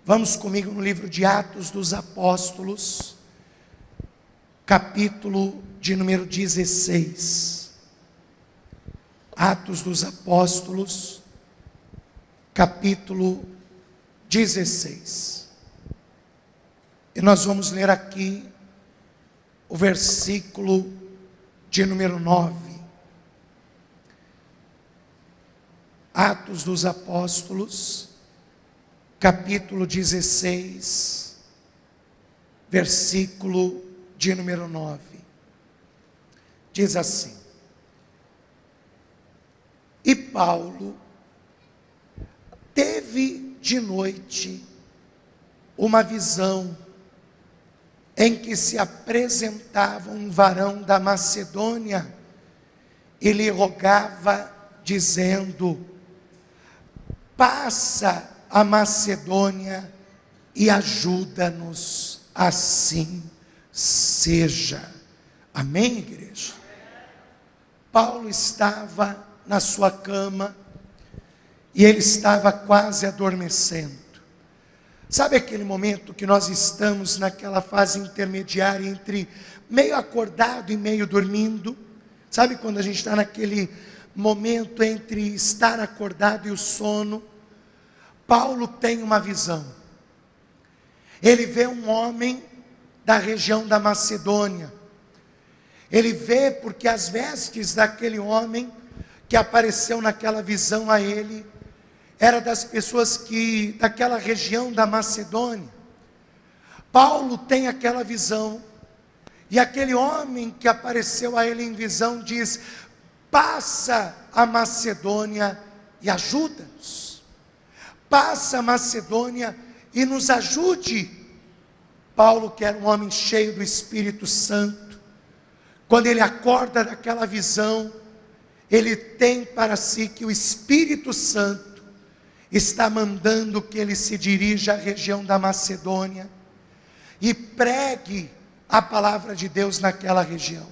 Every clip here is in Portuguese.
Vamos comigo no livro de Atos dos Apóstolos, capítulo de número 16. Atos dos Apóstolos, capítulo 16. E nós vamos ler aqui o versículo de número 9. Atos dos Apóstolos, capítulo 16, versículo de número 9. Diz assim: E Paulo teve de noite uma visão em que se apresentava um varão da Macedônia e lhe rogava, dizendo: passa a Macedônia e ajuda-nos, assim seja. Amém, igreja? Paulo estava na sua cama e ele estava quase adormecendo. Sabe aquele momento que nós estamos naquela fase intermediária entre meio acordado e meio dormindo? Sabe quando a gente está naquele momento entre estar acordado e o sono? Paulo tem uma visão. Ele vê um homem da região da Macedônia. Ele vê porque as vestes daquele homem que apareceu naquela visão a ele era das pessoas que daquela região da Macedônia. Paulo tem aquela visão e aquele homem que apareceu a ele em visão diz: passa a Macedônia e ajuda-nos. Passa a Macedônia e nos ajude. Paulo, que era um homem cheio do Espírito Santo, quando ele acorda daquela visão, ele tem para si que o Espírito Santo está mandando que ele se dirija à região da Macedônia e pregue a palavra de Deus naquela região.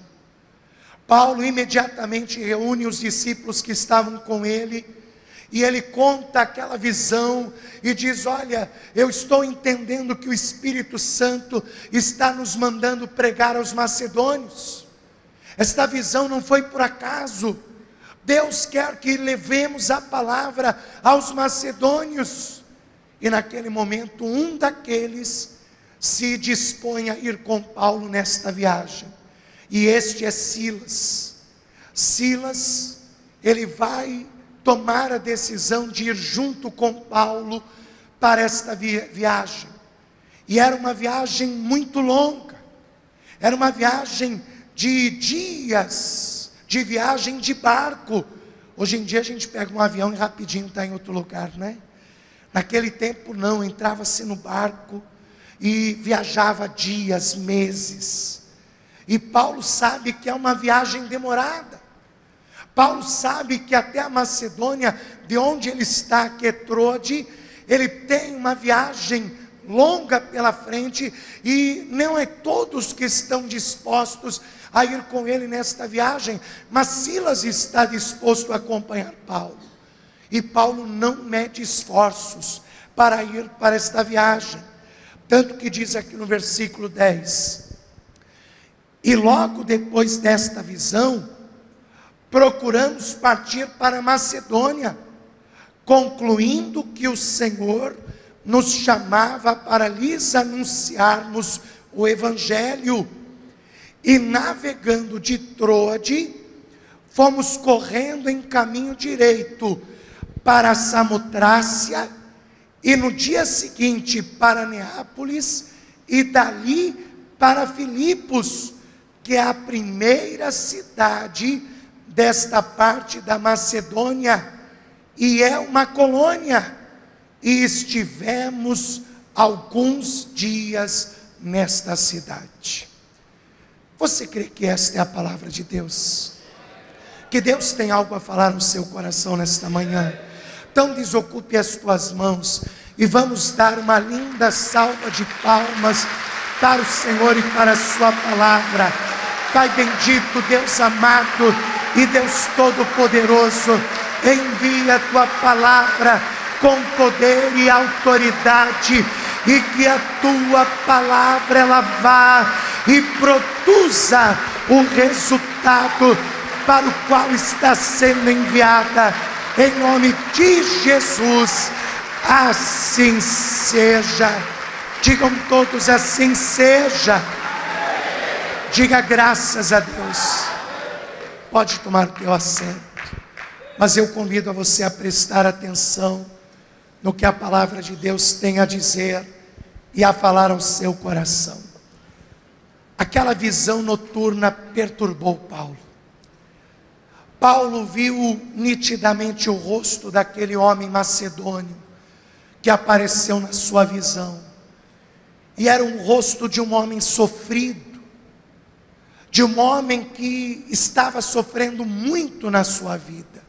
Paulo imediatamente reúne os discípulos que estavam com ele, e ele conta aquela visão e diz: olha, eu estou entendendo que o Espírito Santo está nos mandando pregar aos macedônios. Esta visão não foi por acaso. Deus quer que levemos a palavra aos macedônios. E naquele momento, um daqueles se dispõe a ir com Paulo nesta viagem. E este é Silas. Silas, ele vai tomar a decisão de ir junto com Paulo para esta viagem. E era uma viagem muito longa. Era uma viagem de dias, de viagem de barco. Hoje em dia a gente pega um avião e rapidinho está em outro lugar, né? Naquele tempo não, entrava-se no barco e viajava dias, meses. E Paulo sabe que é uma viagem demorada. Paulo sabe que até a Macedônia, de onde ele está, que é Troade, ele tem uma viagem longa pela frente, e não é todos que estão dispostos a ir com ele nesta viagem, mas Silas está disposto a acompanhar Paulo, e Paulo não mede esforços para ir para esta viagem, tanto que diz aqui no versículo 10, e logo depois desta visão, procuramos partir para Macedônia, concluindo que o Senhor nos chamava para lhes anunciarmos o Evangelho. E navegando de Troade, fomos correndo em caminho direito para Samotrácia, e no dia seguinte para Neápolis, e dali para Filipos, que é a primeira cidade desta parte da Macedônia, e é uma colônia, e estivemos alguns dias nesta cidade. Você crê que esta é a palavra de Deus? Que Deus tem algo a falar no seu coração nesta manhã? Então desocupe as tuas mãos e vamos dar uma linda salva de palmas para o Senhor e para a sua palavra. Pai bendito, Deus amado e Deus todo-poderoso, envia a tua palavra com poder e autoridade, e que a tua palavra ela vá e produza o resultado para o qual está sendo enviada, em nome de Jesus. Assim seja. Digam todos: assim seja. Diga graças a Deus. Pode tomar o teu assento, mas eu convido a você a prestar atenção no que a palavra de Deus tem a dizer e a falar ao seu coração. Aquela visão noturna perturbou Paulo. Paulo viu nitidamente o rosto daquele homem macedônio que apareceu na sua visão, e era um rosto de um homem sofrido, de um homem que estava sofrendo muito na sua vida.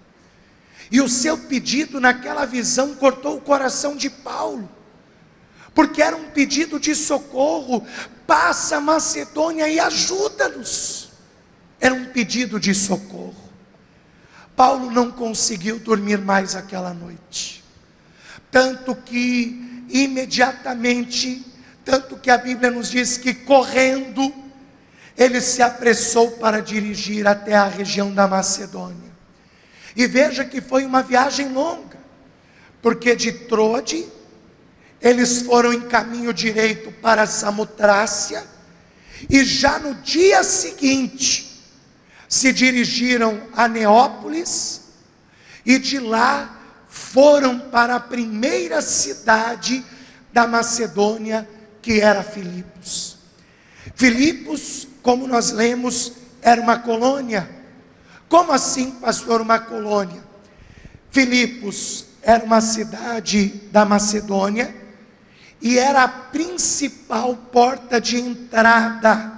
E o seu pedido naquela visão cortou o coração de Paulo, porque era um pedido de socorro: passa a Macedônia e ajuda-nos. Era um pedido de socorro. Paulo não conseguiu dormir mais aquela noite, tanto que imediatamente, tanto que a Bíblia nos diz que correndo, ele se apressou para dirigir até a região da Macedônia. E veja que foi uma viagem longa, porque de Troade, eles foram em caminho direito para Samotrácia, e já no dia seguinte, se dirigiram a Neópolis, e de lá foram para a primeira cidade da Macedônia, que era Filipos. Filipos, como nós lemos, era uma colônia. Como assim, pastor, uma colônia? Filipos era uma cidade da Macedônia, e era a principal porta de entrada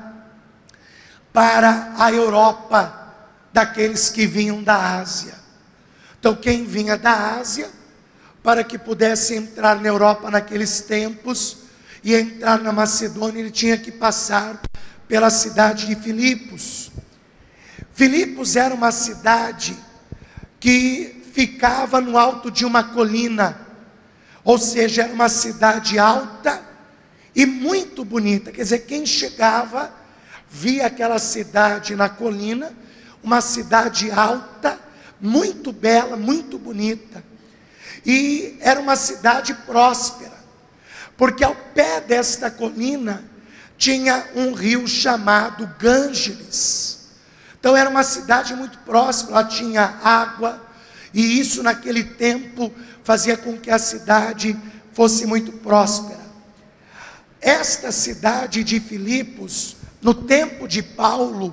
para a Europa daqueles que vinham da Ásia. Então quem vinha da Ásia, para que pudesse entrar na Europa naqueles tempos e entrar na Macedônia, ele tinha que passar pela cidade de Filipos. Filipos era uma cidade que ficava no alto de uma colina, ou seja, era uma cidade alta e muito bonita. Quer dizer, quem chegava via aquela cidade na colina, uma cidade alta, muito bela, muito bonita. E era uma cidade próspera, porque ao pé desta colina tinha um rio chamado Gângeles. Então era uma cidade muito próspera, ela tinha água, e isso naquele tempo fazia com que a cidade fosse muito próspera. Esta cidade de Filipos, no tempo de Paulo,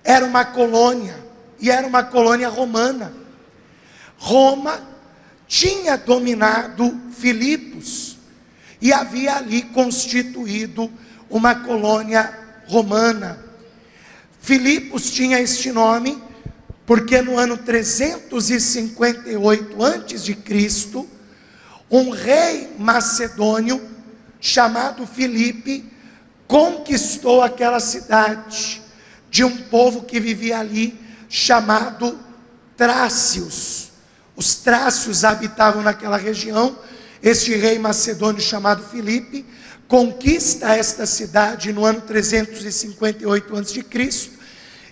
era uma colônia, e era uma colônia romana. Roma tinha dominado Filipos, e havia ali constituído uma colônia romana. Filipos tinha este nome, porque no ano 358 a.C., um rei macedônio, chamado Filipe, conquistou aquela cidade, de um povo que vivia ali, chamado Trácios. Os trácios habitavam naquela região. Este rei macedônio chamado Filipe conquista esta cidade no ano 358 a.C.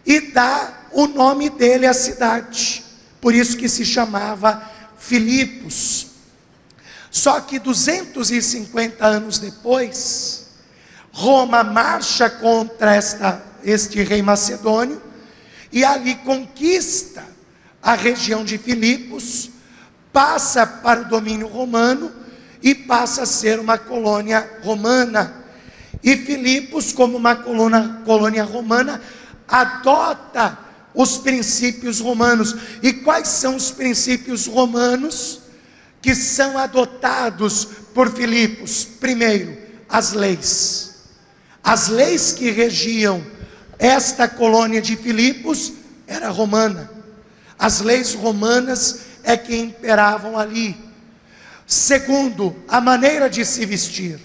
e dá o nome dele à cidade, por isso que se chamava Filipos. Só que 250 anos depois, Roma marcha contra este rei macedônio, e ali conquista a região de Filipos, passa para o domínio romano, e passa a ser uma colônia romana. E Filipos, como uma colônia romana, adota os princípios romanos. E quais são os princípios romanos que são adotados por Filipos? Primeiro, as leis. As leis que regiam esta colônia de Filipos era romana. As leis romanas é que imperavam ali. Segundo, a maneira de se vestir.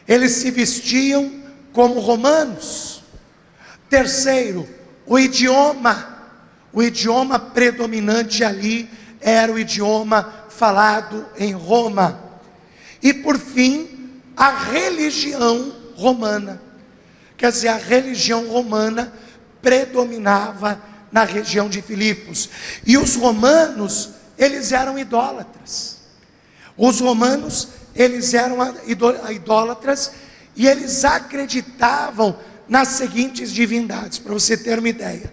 Eles se vestiam como romanos. Terceiro, o idioma predominante ali era o idioma falado em Roma. E por fim, a religião romana. Quer dizer, a religião romana predominava na região de Filipos. E os romanos, eles eram idólatras. Os romanos, eles eram idólatras e eles acreditavam nas seguintes divindades, para você ter uma ideia.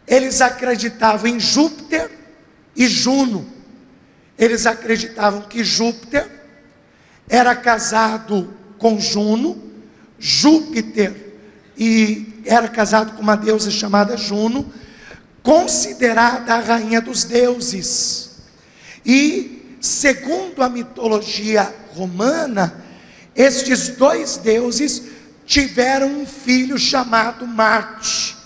Eles acreditavam em Júpiter e Juno. Eles acreditavam que Júpiter era casado com Juno, Júpiter e era casado com uma deusa chamada Juno, considerada a rainha dos deuses. E segundo a mitologia romana, estes dois deuses tiveram um filho chamado Marte.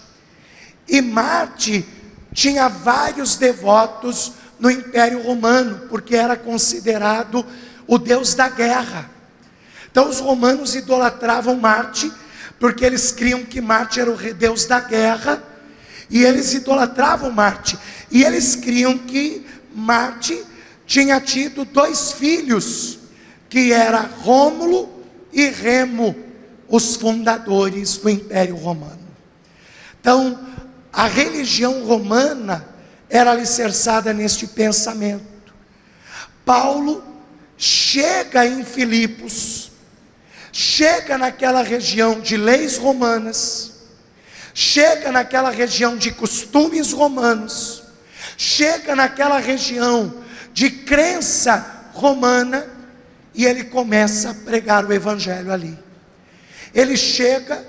E Marte tinha vários devotos no Império Romano, porque era considerado o deus da guerra. Então os romanos idolatravam Marte, porque eles criam que Marte era o deus da guerra, e eles idolatravam Marte, e eles criam que Marte tinha tido dois filhos, que era Rômulo e Remo, os fundadores do Império Romano. Então, a religião romana era alicerçada neste pensamento. Paulo chega em Filipos, chega naquela região de leis romanas, chega naquela região de costumes romanos, chega naquela região de crença romana, e ele começa a pregar o evangelho ali. Ele chega,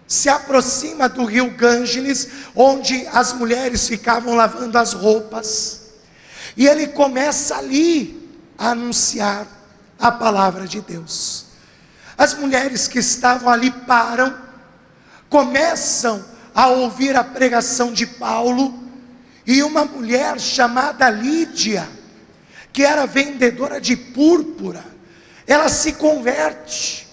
se aproxima do rio Gângeles, onde as mulheres ficavam lavando as roupas, e ele começa ali a anunciar a palavra de Deus. As mulheres que estavam ali param, começam a ouvir a pregação de Paulo, e uma mulher chamada Lídia, que era vendedora de púrpura, ela se converte.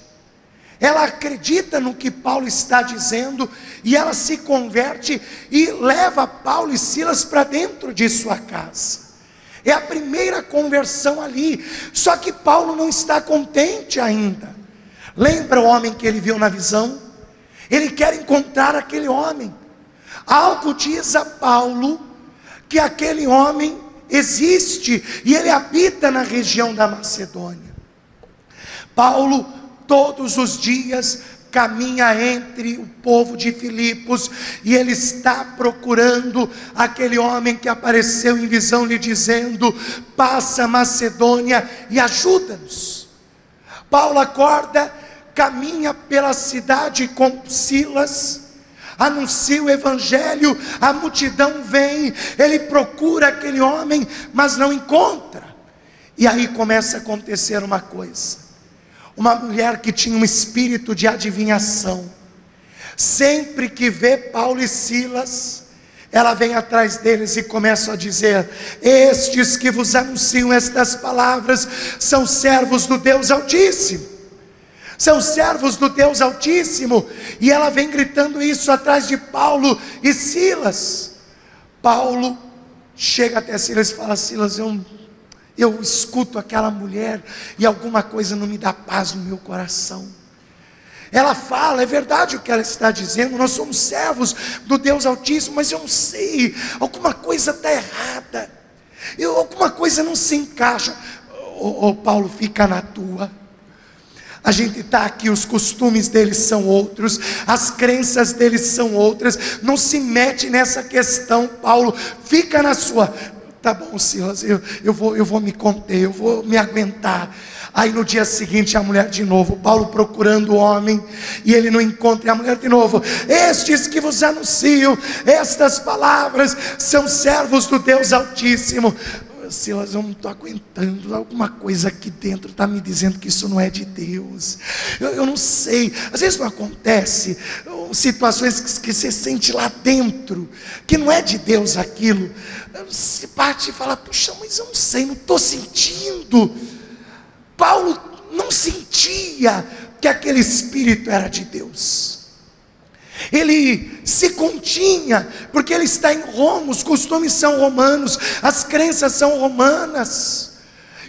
Ela acredita no que Paulo está dizendo, e ela se converte e leva Paulo e Silas para dentro de sua casa. É a primeira conversão ali. Só que Paulo não está contente ainda. Lembra o homem que ele viu na visão? Ele quer encontrar aquele homem. Algo diz a Paulo que aquele homem existe, e ele habita na região da Macedônia. Paulo todos os dias caminha entre o povo de Filipos, e ele está procurando aquele homem que apareceu em visão lhe dizendo: passa a Macedônia e ajuda-nos. Paulo acorda, caminha pela cidade com Silas, anuncia o evangelho, a multidão vem, ele procura aquele homem, mas não encontra. E aí começa a acontecer uma coisa. Uma mulher que tinha um espírito de adivinhação, sempre que vê Paulo e Silas, ela vem atrás deles e começa a dizer: estes que vos anunciam estas palavras são servos do Deus Altíssimo, são servos do Deus Altíssimo. E ela vem gritando isso atrás de Paulo e Silas. Paulo chega até Silas e fala: Silas, eu escuto aquela mulher e alguma coisa não me dá paz no meu coração. Ela fala, é verdade o que ela está dizendo, nós somos servos do Deus Altíssimo, mas eu não sei, alguma coisa está errada, alguma coisa não se encaixa. Paulo, fica na tua. A gente está aqui, os costumes deles são outros, as crenças deles são outras, não se mete nessa questão, Paulo, fica na sua. Tá bom, Silas, eu vou me conter, eu vou me aguentar. Aí no dia seguinte a mulher de novo, Paulo procurando o homem, e ele não encontra, e a mulher de novo: estes que vos anunciam estas palavras são servos do Deus Altíssimo. Silas, eu não estou aguentando, alguma coisa aqui dentro está me dizendo que isso não é de Deus. Eu não sei, às vezes não acontece situações que você sente lá dentro, que não é de Deus aquilo. Você parte e fala: puxa, mas eu não sei, não estou sentindo. Paulo não sentia que aquele espírito era de Deus. Ele se continha, porque ele está em Roma, os costumes são romanos, as crenças são romanas.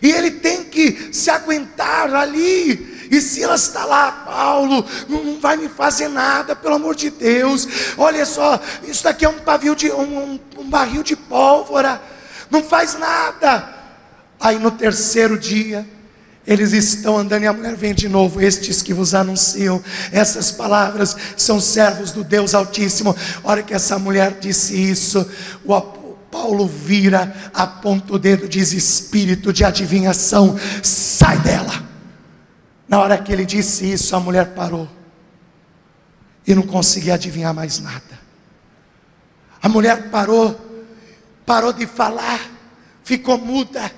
E ele tem que se aguentar ali. E Silas está lá: Paulo, não vai me fazer nada, pelo amor de Deus. Olha só, isso daqui é um barril de pólvora, não faz nada. Aí no terceiro dia, eles estão andando e a mulher vem de novo: estes que vos anunciam essas palavras são servos do Deus Altíssimo. A hora que essa mulher disse isso, Paulo vira, aponta o dedo, diz: espírito de adivinhação, sai dela. Na hora que ele disse isso, a mulher parou e não conseguia adivinhar mais nada. A mulher parou de falar, ficou muda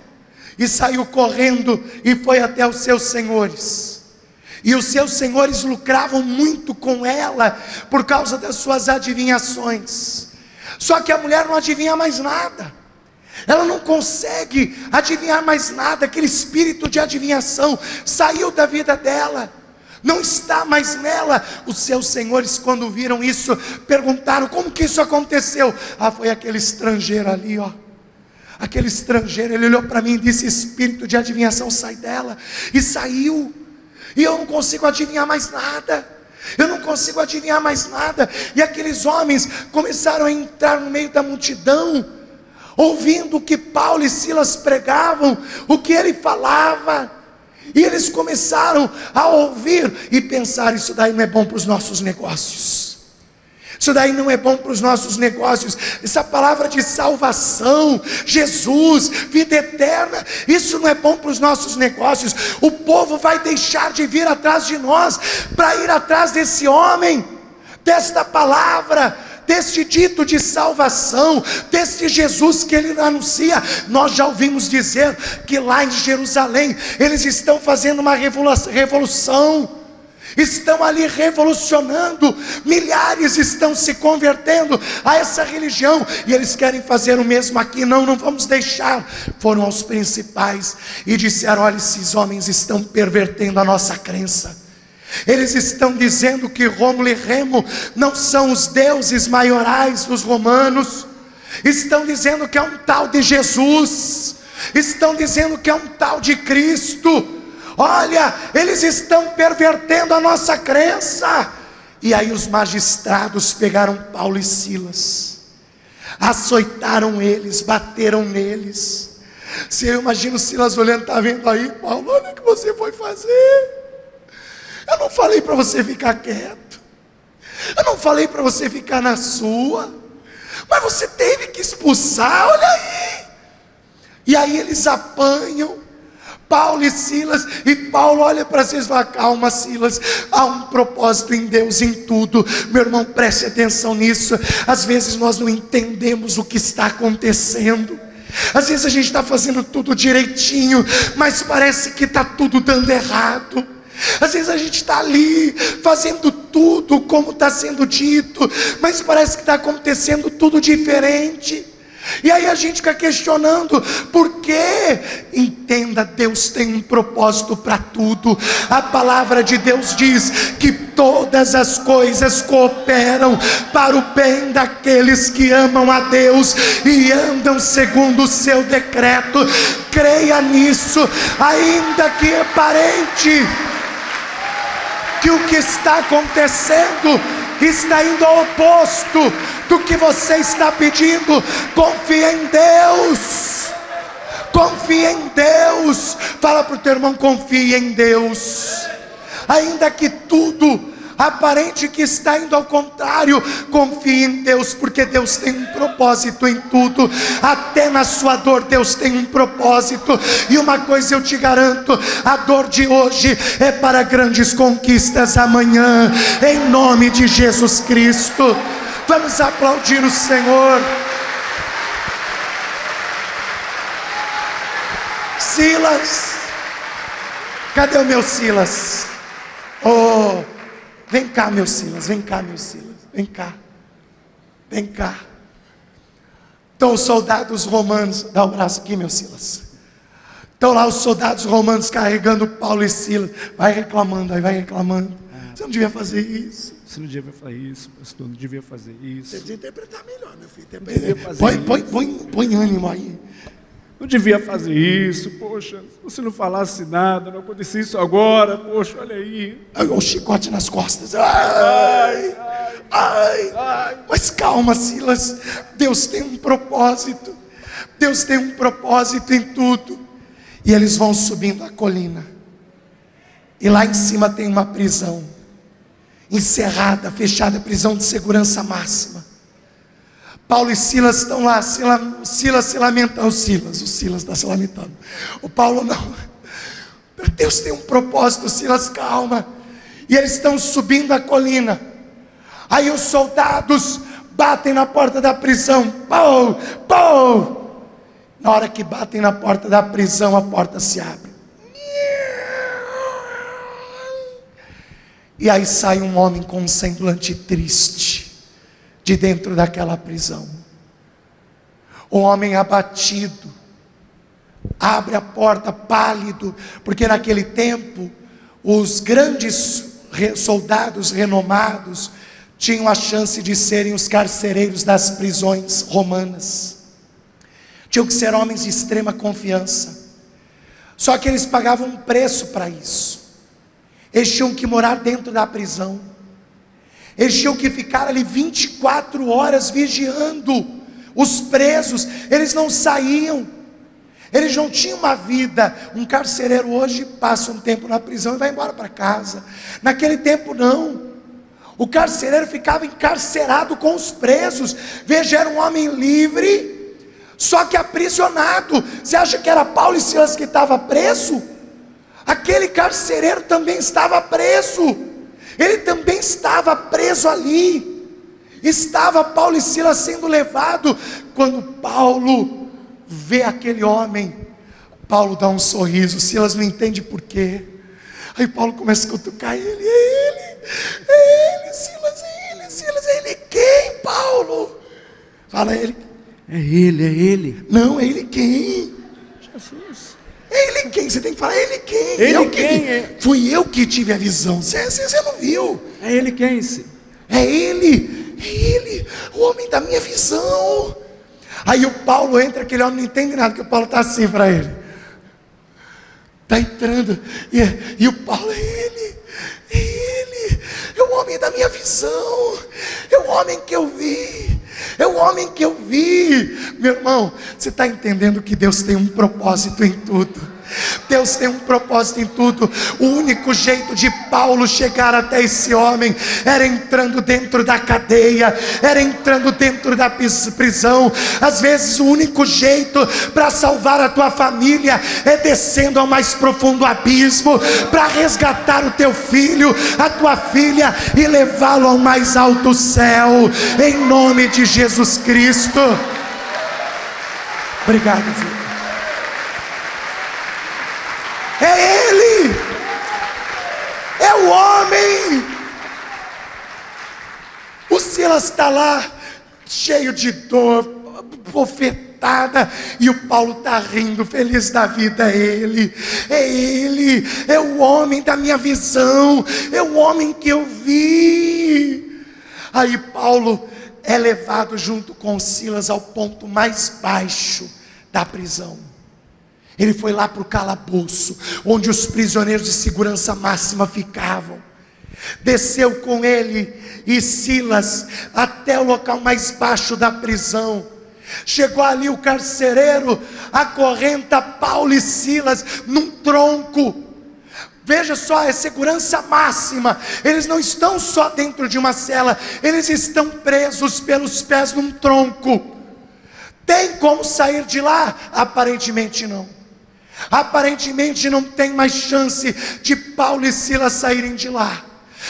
e saiu correndo e foi até os seus senhores. E os seus senhores lucravam muito com ela por causa das suas adivinhações. Só que a mulher não adivinha mais nada. Ela não consegue adivinhar mais nada. Aquele espírito de adivinhação saiu da vida dela, não está mais nela. Os seus senhores, quando viram isso, perguntaram: como que isso aconteceu? Foi aquele estrangeiro ali, aquele estrangeiro. Ele olhou para mim e disse: espírito de adivinhação, sai dela. E saiu. E eu não consigo adivinhar mais nada. Eu não consigo adivinhar mais nada. E aqueles homens começaram a entrar no meio da multidão, ouvindo o que Paulo e Silas pregavam, o que ele falava. E eles começaram a ouvir e pensar: isso daí não é bom para os nossos negócios. Isso daí não é bom para os nossos negócios. Essa palavra de salvação, Jesus, vida eterna, isso não é bom para os nossos negócios. O povo vai deixar de vir atrás de nós para ir atrás desse homem, desta palavra, deste dito de salvação, deste Jesus que ele anuncia. Nós já ouvimos dizer que lá em Jerusalém eles estão fazendo uma revolução, estão ali revolucionando, milhares estão se convertendo a essa religião, e eles querem fazer o mesmo aqui. Não vamos deixar. Foram aos principais e disseram: olha, esses homens estão pervertendo a nossa crença. Eles estão dizendo que Rômulo e Remo não são os deuses maiorais dos romanos. Estão dizendo que é um tal de Jesus. Estão dizendo que é um tal de Cristo. Olha, eles estão pervertendo a nossa crença. E aí os magistrados pegaram Paulo e Silas, açoitaram eles, bateram neles. Se eu imagino Silas olhando: está vendo aí, Paulo, olha o que você foi fazer. Eu não falei para você ficar quieto, eu não falei para você ficar na sua, mas você teve que expulsar, olha aí. E aí eles apanham Paulo e Silas, e Paulo olha para vocês e fala: calma, Silas, há um propósito em Deus em tudo. Meu irmão, preste atenção nisso. Às vezes nós não entendemos o que está acontecendo. Às vezes a gente está fazendo tudo direitinho, mas parece que está tudo dando errado. Às vezes a gente está ali fazendo tudo como está sendo dito, mas parece que está acontecendo tudo diferente. E aí a gente fica questionando por quê? Entenda, Deus tem um propósito para tudo. A palavra de Deus diz que todas as coisas cooperam para o bem daqueles que amam a Deus e andam segundo o seu decreto. Creia nisso, ainda que aparente que o que está acontecendo está indo ao oposto do que você está pedindo. Confia em Deus, confia em Deus. Fala para o teu irmão: confia em Deus. Ainda que tudo aparente que está indo ao contrário, confie em Deus, porque Deus tem um propósito em tudo. Até na sua dor Deus tem um propósito. E uma coisa eu te garanto: a dor de hoje é para grandes conquistas amanhã, em nome de Jesus Cristo. Vamos aplaudir o Senhor. Silas, cadê o meu Silas? Oh, vem cá, meu Silas, vem cá, meu Silas, vem cá, vem cá. Então os soldados romanos, dá o braço aqui, meu Silas. Estão lá os soldados romanos carregando Paulo e Silas. Vai reclamando, aí vai reclamando. Você não devia fazer isso. Você não devia fazer isso, pastor, não devia fazer isso. Você precisa interpretar melhor, meu filho. Põe Põe ânimo aí. não devia fazer isso, poxa, se você não falasse nada, não acontecia isso agora, poxa, olha aí. O chicote nas costas. Ai. Mas calma, Silas, Deus tem um propósito. Deus tem um propósito em tudo. E eles vão subindo a colina, e lá em cima tem uma prisão, encerrada, fechada, prisão de segurança máxima. Paulo e Silas estão lá. Silas se lamenta. O Silas está se lamentando. O Paulo não. Deus tem um propósito. Silas, calma. E eles estão subindo a colina. Aí os soldados batem na porta da prisão. Pau, pau. Na hora que batem na porta da prisão, a porta se abre. E aí sai um homem com um semblante triste de dentro daquela prisão. O homem abatido abre a porta, pálido, porque naquele tempo os grandes soldados renomados tinham a chance de serem os carcereiros das prisões romanas. Tinham que ser homens de extrema confiança. Só que eles pagavam um preço para isso. Eles tinham que morar dentro da prisão. Eles tinham que ficar ali 24 horas vigiando os presos. Eles não saíam. Eles não tinham uma vida. Um carcereiro hoje passa um tempo na prisão e vai embora para casa. Naquele tempo não. O carcereiro ficava encarcerado com os presos. Veja, era um homem livre, só que aprisionado. Você acha que era Paulo e Silas que estava preso? Aquele carcereiro também estava preso. Ele também estava preso ali. Estava Paulo e Silas sendo levado. Quando Paulo vê aquele homem, Paulo dá um sorriso. Silas não entende por quê. Aí Paulo começa a cutucar ele. Silas, é ele quem, Paulo? Fala ele. É ele. Não, é ele quem? Jesus. É ele quem? Você tem que falar, é ele quem? Ele quem é? Fui eu que tive a visão. Você não viu? É ele quem, sim? É ele, o homem da minha visão. Aí o Paulo entra, aquele homem não entende nada, que o Paulo está assim para ele. Está entrando, e o Paulo, é ele, é o homem da minha visão, é o homem que eu vi, meu irmão. Você está entendendo que Deus tem um propósito em tudo? Deus tem um propósito em tudo. O único jeito de Paulo chegar até esse homem era entrando dentro da cadeia, era entrando dentro da prisão. Às vezes o único jeito para salvar a tua família é descendo ao mais profundo abismo, para resgatar o teu filho, a tua filha, e levá-lo ao mais alto céu, em nome de Jesus Cristo. Obrigado, filho. É ele, é o homem. O Silas está lá, cheio de dor, bofetada, e o Paulo está rindo, feliz da vida. É ele, é o homem da minha visão, é o homem que eu vi. Aí Paulo é levado junto com Silas ao ponto mais baixo da prisão. Ele foi lá para o calabouço, onde os prisioneiros de segurança máxima ficavam. Desceu com ele e Silas até o local mais baixo da prisão. Chegou ali o carcereiro, acorrenta Paulo e Silas num tronco. Veja só, é segurança máxima. Eles não estão só dentro de uma cela, eles estão presos pelos pés num tronco. Tem como sair de lá? Aparentemente não. Aparentemente não tem mais chance de Paulo e Silas saírem de lá.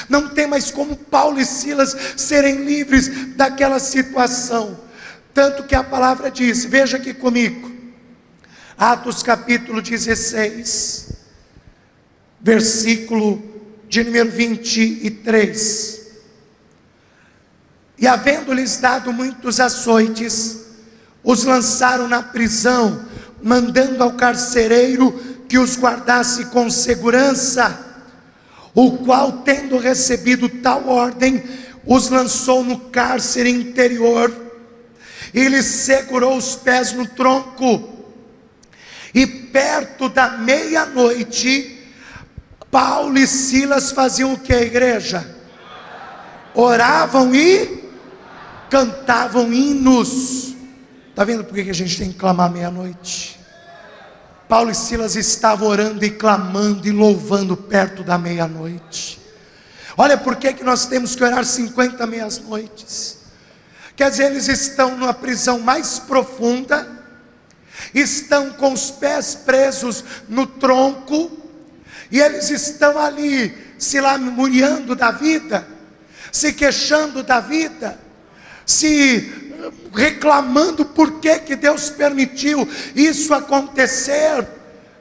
Não tem mais como Paulo e Silas serem livres daquela situação. Tanto que a palavra diz, veja aqui comigo, Atos capítulo 16, versículo de número 23. E havendo-lhes dado muitos açoites, os lançaram na prisão, mandando ao carcereiro que os guardasse com segurança, o qual, tendo recebido tal ordem, os lançou no cárcere interior, e lhes segurou os pés no tronco. E perto da meia-noite, Paulo e Silas faziam o que, igreja? Oravam e cantavam hinos. Está vendo por que a gente tem que clamar meia-noite? Paulo e Silas estavam orando e clamando e louvando perto da meia-noite. Olha por que nós temos que orar 50 meias-noites. Quer dizer, eles estão numa prisão mais profunda, estão com os pés presos no tronco, e eles estão ali se lamuriando da vida, se queixando da vida, se reclamando por que Deus permitiu isso acontecer.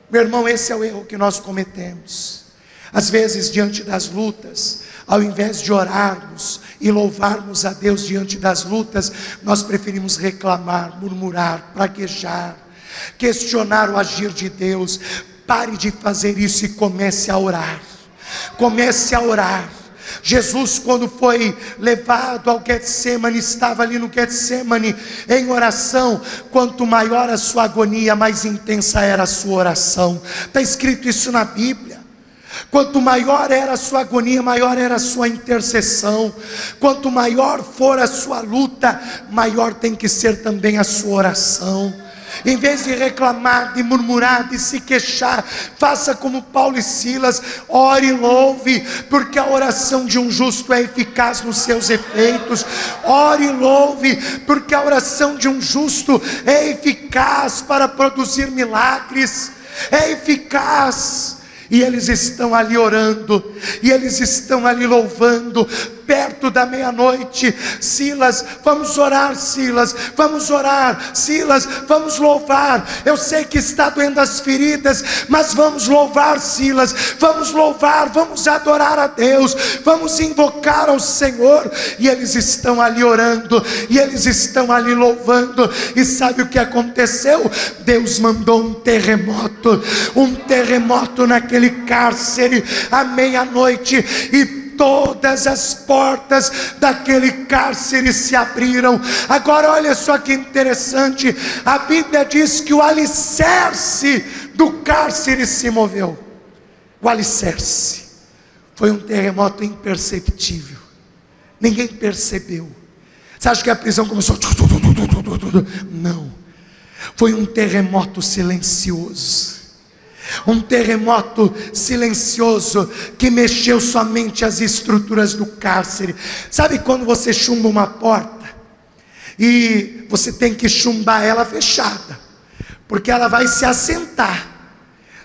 Meu irmão, esse é o erro que nós cometemos. Às vezes, diante das lutas, ao invés de orarmos e louvarmos a Deus diante das lutas, nós preferimos reclamar, murmurar, praguejar, questionar o agir de Deus. Pare de fazer isso e comece a orar. Comece a orar. Jesus, quando foi levado ao Getsemane, estava ali no Getsemane em oração. Quanto maior a sua agonia, mais intensa era a sua oração. Está escrito isso na Bíblia. Quanto maior era a sua agonia, maior era a sua intercessão. Quanto maior for a sua luta, maior tem que ser também a sua oração. Em vez de reclamar, de murmurar, de se queixar, faça como Paulo e Silas, ore e louve, porque a oração de um justo é eficaz nos seus efeitos. Ore e louve, porque a oração de um justo é eficaz para produzir milagres, é eficaz. E eles estão ali orando, e eles estão ali louvando, perto da meia-noite. Silas, vamos orar, Silas, vamos orar, Silas, vamos louvar. Eu sei que está doendo as feridas, mas vamos louvar, Silas, vamos louvar, vamos adorar a Deus, vamos invocar ao Senhor. E eles estão ali orando, e eles estão ali louvando. E sabe o que aconteceu? Deus mandou um terremoto naquele cárcere à meia-noite, e todas as portas daquele cárcere se abriram. Agora olha só que interessante, a Bíblia diz que o alicerce do cárcere se moveu. O alicerce foi um terremoto imperceptível, ninguém percebeu. Você acha que a prisão começou? Não, foi um terremoto silencioso. Um terremoto silencioso que mexeu somente as estruturas do cárcere. Sabe quando você chumba uma porta e você tem que chumbar ela fechada, porque ela vai se assentar.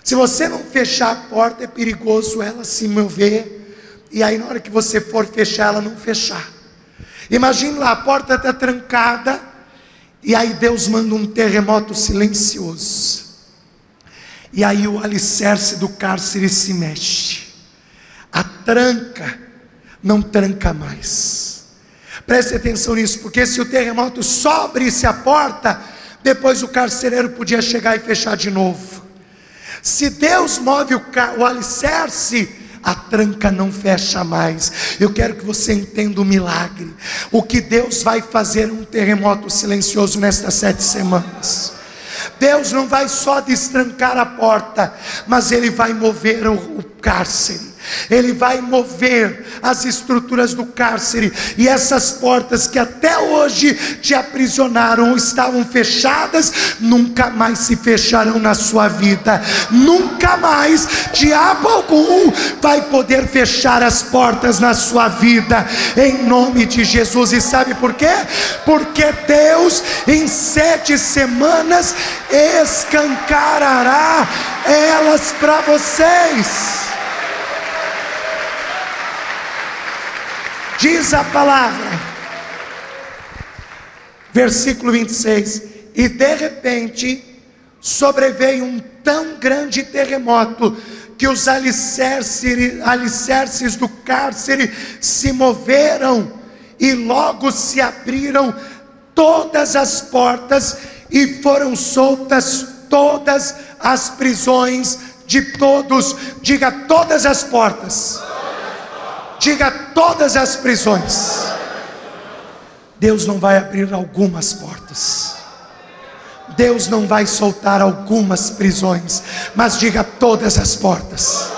Se você não fechar a porta, é perigoso ela se mover, e aí na hora que você for fechar, ela não fechar. Imagine lá, a porta está trancada, e aí Deus manda um terremoto silencioso. E aí o alicerce do cárcere se mexe. A tranca não tranca mais. Preste atenção nisso, porque se o terremoto só abrisse a porta, depois o carcereiro podia chegar e fechar de novo. Se Deus move o alicerce, a tranca não fecha mais. Eu quero que você entenda o milagre. O que Deus vai fazer um terremoto silencioso nestas 7 semanas. Deus não vai só destrancar a porta, mas Ele vai mover o cárcere. Ele vai mover as estruturas do cárcere, e essas portas que até hoje te aprisionaram ou estavam fechadas, nunca mais se fecharão na sua vida. Nunca mais diabo algum vai poder fechar as portas na sua vida, em nome de Jesus. E sabe por quê? Porque Deus em 7 semanas escancarará elas para vocês. Diz a palavra, versículo 26, e de repente sobreveio um tão grande terremoto, que os alicerces do cárcere se moveram, e logo se abriram todas as portas, e foram soltas todas as prisões de todos. Diga, todas as portas. Diga, todas as prisões. Deus não vai abrir algumas portas. Deus não vai soltar algumas prisões, mas diga todas as portas,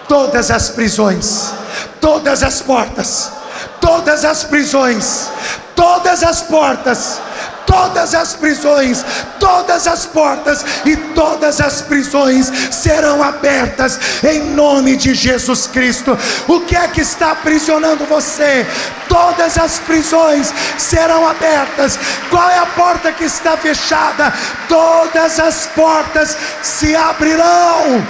todas as prisões, todas as portas, todas as prisões, todas as portas, todas as prisões, todas as portas e todas as prisões serão abertas em nome de Jesus Cristo. O que é que está aprisionando você? Todas as prisões serão abertas. Qual é a porta que está fechada? Todas as portas se abrirão.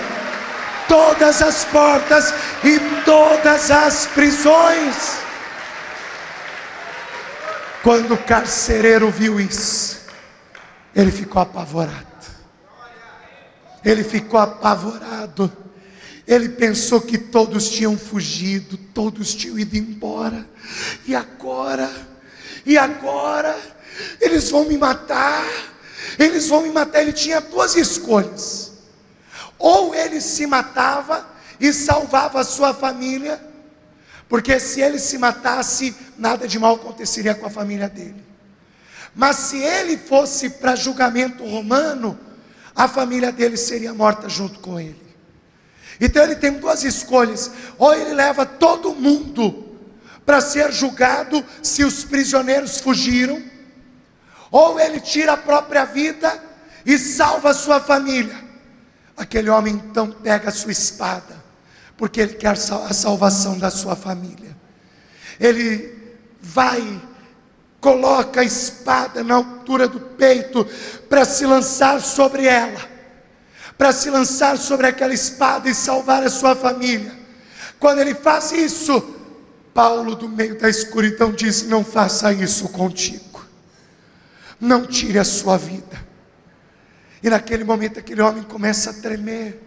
Todas as portas e todas as prisões. Quando o carcereiro viu isso, ele ficou apavorado. Ele ficou apavorado. Ele pensou que todos tinham fugido, todos tinham ido embora. E agora? Eles vão me matar. Eles vão me matar. Ele tinha duas escolhas. Ou ele se matava e salvava a sua família, porque se ele se matasse, nada de mal aconteceria com a família dele. Mas se ele fosse para julgamento romano, a família dele seria morta junto com ele. Então ele tem duas escolhas: ou ele leva todo mundo para ser julgado se os prisioneiros fugiram, ou ele tira a própria vida e salva a sua família. Aquele homem então pega a sua espada, porque ele quer a salvação da sua família. Ele vai, coloca a espada na altura do peito para se lançar sobre ela, para se lançar sobre aquela espada e salvar a sua família. Quando ele faz isso, Paulo, do meio da escuridão, diz: não faça isso contigo, não tire a sua vida. E naquele momento aquele homem começa a tremer,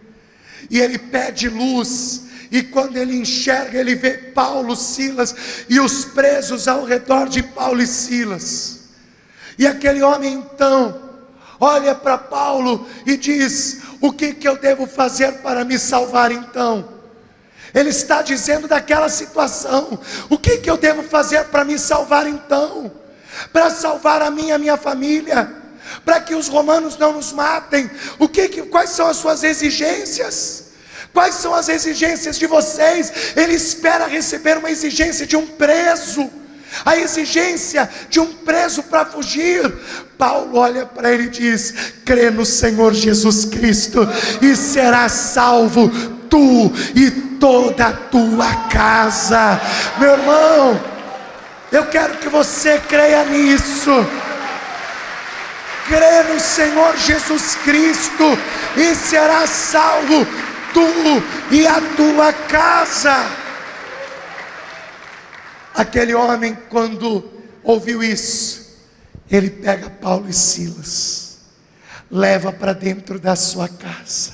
e ele pede luz. E quando ele enxerga, ele vê Paulo, Silas e os presos ao redor de Paulo e Silas. E aquele homem então olha para Paulo e diz: o que eu devo fazer para me salvar então? Ele está dizendo daquela situação: o que eu devo fazer para me salvar então? Para salvar a minha família, para que os romanos não nos matem. Quais são as suas exigências? Quais são as exigências de vocês? Ele espera receber uma exigência de um preso, a exigência de um preso para fugir. Paulo olha para ele e diz: crê no Senhor Jesus Cristo e serás salvo, tu e toda a tua casa. Meu irmão, eu quero que você creia nisso. Crê no Senhor Jesus Cristo e serás salvo, tu e a tua casa. Aquele homem, quando ouviu isso, ele pega Paulo e Silas, leva para dentro da sua casa.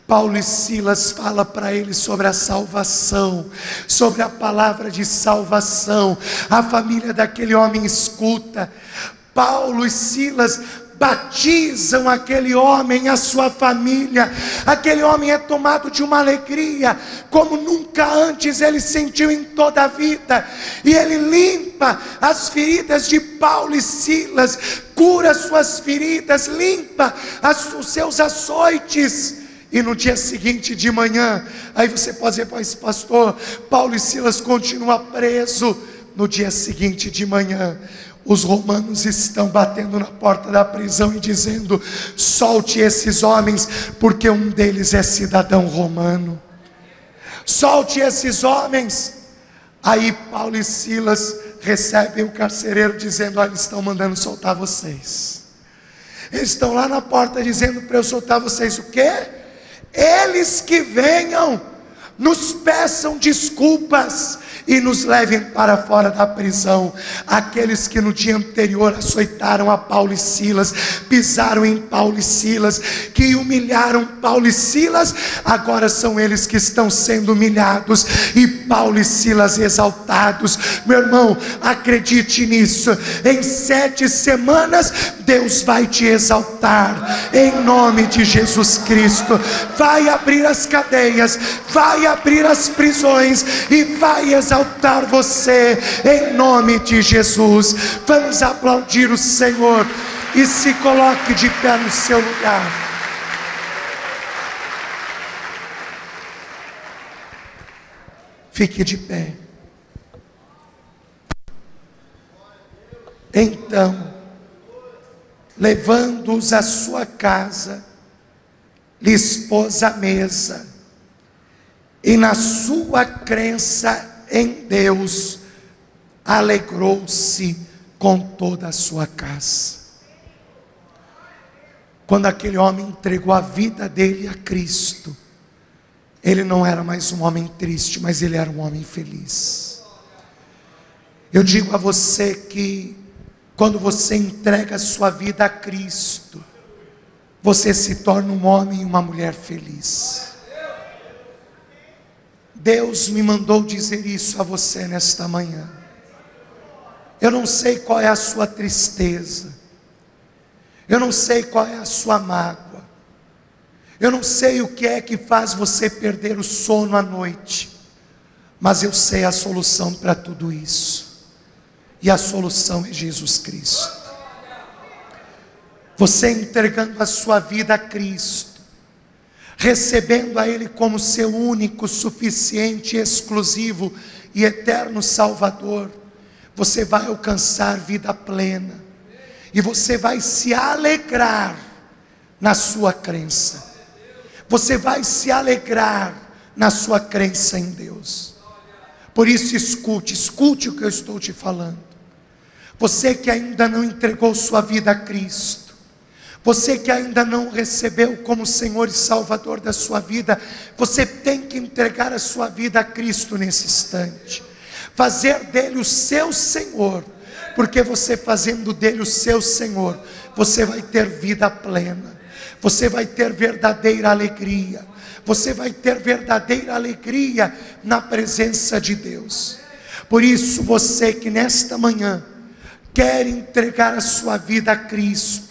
Paulo e Silas fala para ele sobre a salvação, sobre a palavra de salvação. A família daquele homem escuta. Paulo e Silas batizam aquele homem, a sua família. Aquele homem é tomado de uma alegria como nunca antes ele sentiu em toda a vida. E ele limpa as feridas de Paulo e Silas, cura suas feridas, limpa os seus açoites. E no dia seguinte de manhã, aí você pode dizer: mas pastor, Paulo e Silas continuam presos. No dia seguinte de manhã, os romanos estão batendo na porta da prisão e dizendo: solte esses homens, porque um deles é cidadão romano. Solte esses homens. Aí Paulo e Silas recebem o carcereiro dizendo: olha, eles estão mandando soltar vocês. Eles estão lá na porta dizendo para eu soltar vocês. O quê? Eles que venham, nos peçam desculpas e nos levem para fora da prisão. Aqueles que no dia anterior açoitaram a Paulo e Silas, pisaram em Paulo e Silas, que humilharam Paulo e Silas, agora são eles que estão sendo humilhados e Paulo e Silas exaltados. Meu irmão, acredite nisso. Em 7 semanas Deus vai te exaltar em nome de Jesus Cristo. Vai abrir as cadeias, vai abrir as prisões e vai exaltar você em nome de Jesus. Vamos aplaudir o Senhor. e se coloque de pé no seu lugar. Fique de pé. Então, levando-os à sua casa, lhes pôs a mesa, e na sua crença em Deus, alegrou-se com toda a sua casa. Quando aquele homem entregou a vida dele a Cristo, ele não era mais um homem triste, mas ele era um homem feliz. Eu digo a você que quando você entrega a sua vida a Cristo, você se torna um homem e uma mulher feliz. Deus me mandou dizer isso a você nesta manhã. Eu não sei qual é a sua tristeza, eu não sei qual é a sua mágoa, eu não sei o que é que faz você perder o sono à noite, mas eu sei a solução para tudo isso, e a solução é Jesus Cristo. Você entregando a sua vida a Cristo, recebendo a Ele como seu único, suficiente, exclusivo e eterno Salvador, você vai alcançar vida plena, e você vai se alegrar na sua crença, você vai se alegrar na sua crença em Deus. Por isso escute o que eu estou te falando. Você que ainda não entregou sua vida a Cristo, você que ainda não recebeu como Senhor e Salvador da sua vida, você tem que entregar a sua vida a Cristo nesse instante, fazer dele o seu Senhor, porque você fazendo dele o seu Senhor, você vai ter vida plena, você vai ter verdadeira alegria, você vai ter verdadeira alegria na presença de Deus. Por isso você que nesta manhã quer entregar a sua vida a Cristo,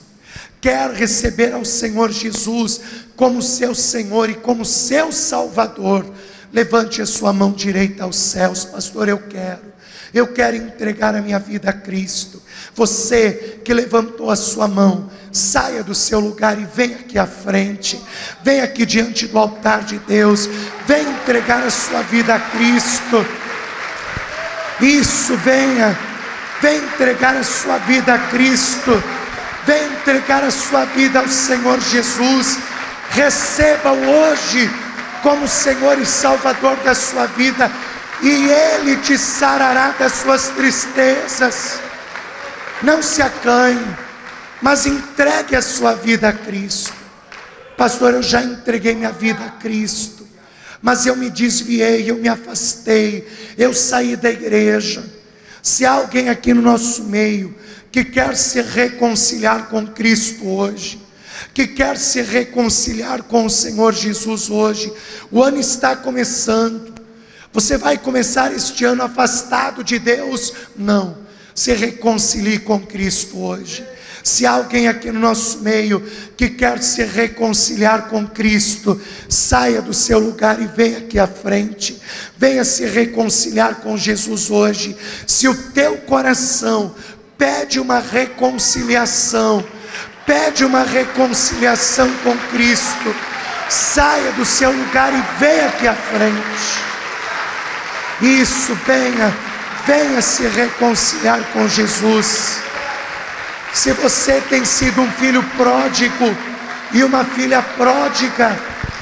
quer receber ao Senhor Jesus como seu Senhor e como seu Salvador, levante a sua mão direita aos céus. Pastor, eu quero entregar a minha vida a Cristo. Você que levantou a sua mão, saia do seu lugar e venha aqui à frente, venha aqui diante do altar de Deus, venha entregar a sua vida a Cristo. Isso, venha entregar a sua vida a Cristo, venha entregar a sua vida ao Senhor Jesus. Receba-o hoje como Senhor e Salvador da sua vida, e Ele te sarará das suas tristezas. Não se acanhe, mas entregue a sua vida a Cristo. Pastor, eu já entreguei minha vida a Cristo, mas eu me desviei, eu me afastei, eu saí da igreja. Se há alguém aqui no nosso meio que quer se reconciliar com Cristo hoje, que quer se reconciliar com o Senhor Jesus hoje, o ano está começando. Você vai começar este ano afastado de Deus? Não, se reconcilie com Cristo hoje. Se há alguém aqui no nosso meio que quer se reconciliar com Cristo, saia do seu lugar e venha aqui à frente, venha se reconciliar com Jesus hoje. Se o teu coração pede uma reconciliação, com Cristo, saia do seu lugar e venha aqui à frente. Isso, venha se reconciliar com Jesus. Se você tem sido um filho pródigo e uma filha pródiga,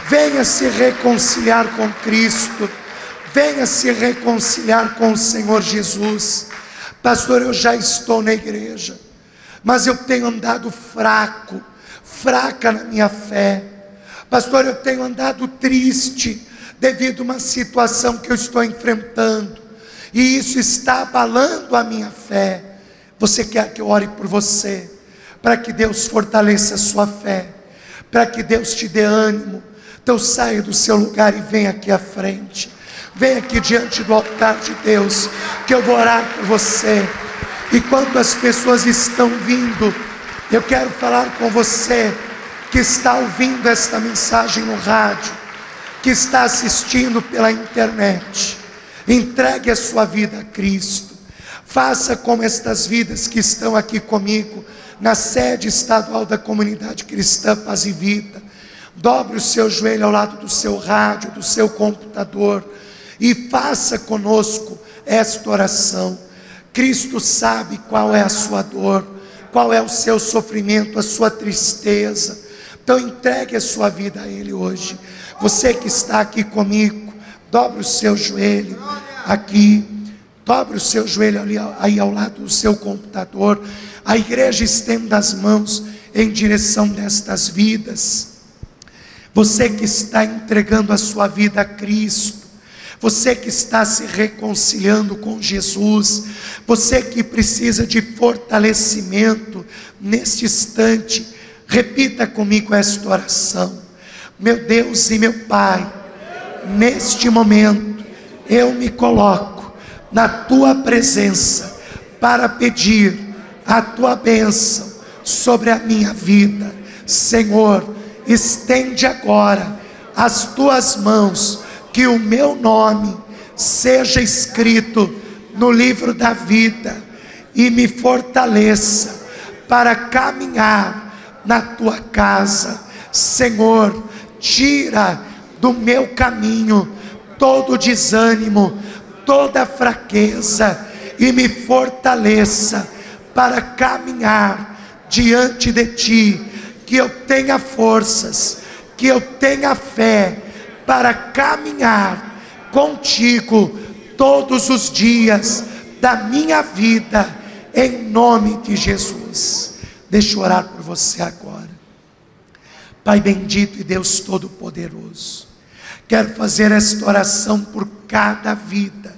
venha se reconciliar com Cristo, venha se reconciliar com o Senhor Jesus. Pastor, eu já estou na igreja, mas eu tenho andado fraca na minha fé. Pastor, eu tenho andado triste devido a uma situação que eu estou enfrentando, e isso está abalando a minha fé. Você quer que eu ore por você, para que Deus fortaleça a sua fé, para que Deus te dê ânimo? Então saia do seu lugar e venha aqui à frente, venha aqui diante do altar de Deus, que eu vou orar por você. E quando as pessoas estão vindo, eu quero falar com você que está ouvindo esta mensagem no rádio, que está assistindo pela internet. Entregue a sua vida a Cristo. Faça como estas vidas que estão aqui comigo na sede estadual da Comunidade Cristã Paz e Vida. Dobre o seu joelho ao lado do seu rádio, do seu computador, e faça conosco esta oração. Cristo sabe qual é a sua dor, qual é o seu sofrimento, a sua tristeza. Então entregue a sua vida a Ele hoje. Você que está aqui comigo, dobre o seu joelho aqui, dobre o seu joelho ali, aí ao lado do seu computador. A igreja estenda as mãos em direção destas vidas. Você que está entregando a sua vida a Cristo, você que está se reconciliando com Jesus, você que precisa de fortalecimento neste instante, repita comigo esta oração. Meu Deus e meu Pai, neste momento eu me coloco na tua presença para pedir a tua bênção sobre a minha vida. Senhor, estende agora as tuas mãos, que o meu nome seja escrito no livro da vida, e me fortaleça para caminhar na tua casa. Senhor, tira do meu caminho todo desânimo, toda fraqueza, e me fortaleça para caminhar diante de ti. Que eu tenha forças, que eu tenha fé para caminhar contigo todos os dias da minha vida, em nome de Jesus. Deixa eu orar por você agora. Pai bendito e Deus todo-poderoso, quero fazer esta oração por cada vida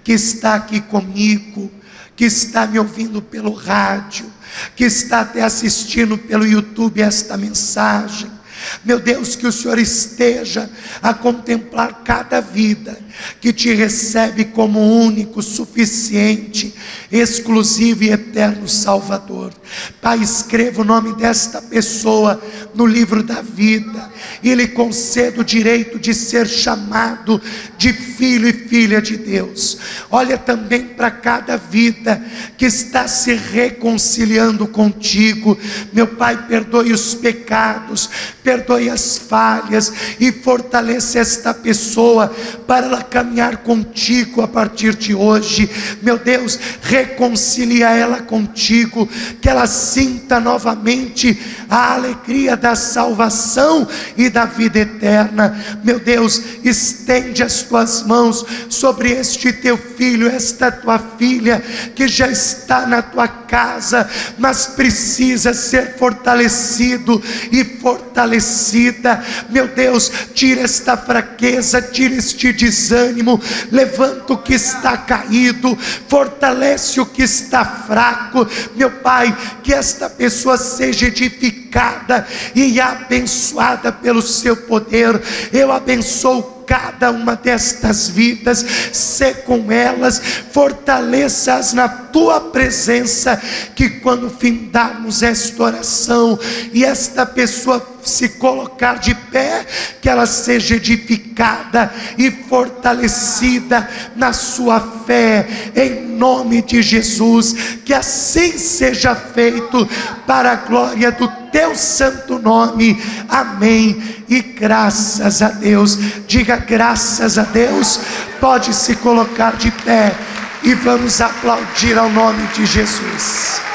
que está aqui comigo, que está me ouvindo pelo rádio, que está até assistindo pelo YouTube esta mensagem. Meu Deus, que o Senhor esteja a contemplar cada vida que te recebe como único, suficiente, exclusivo e eterno Salvador. Pai, escreva o nome desta pessoa no livro da vida e lhe conceda o direito de ser chamado de filho e filha de Deus. Olha também para cada vida que está se reconciliando contigo. Meu Pai, perdoe os pecados, perdoe as falhas e fortaleça esta pessoa para ela caminhar contigo a partir de hoje. Meu Deus, reconcilia ela contigo, que ela sinta novamente a alegria da salvação e da vida eterna. Meu Deus, estende as tuas mãos sobre este teu filho, esta tua filha, que já está na tua casa, mas precisa ser fortalecido e fortalecida. Meu Deus, tira esta fraqueza, tira este desânimo, levanta o que está caído, fortalece o que está fraco. Meu Pai, que esta pessoa seja edificada e abençoada pelo seu poder. Eu abençoo cada uma destas vidas, sê com elas, fortaleça-as na tua presença, que quando findarmos esta oração e esta pessoa se colocar de pé, que ela seja edificada e fortalecida na sua fé, em nome de Jesus. Que assim seja feito, para a glória do teu santo nome. Amém e graças a Deus. Diga graças a Deus. Pode se colocar de pé e vamos aplaudir ao nome de Jesus.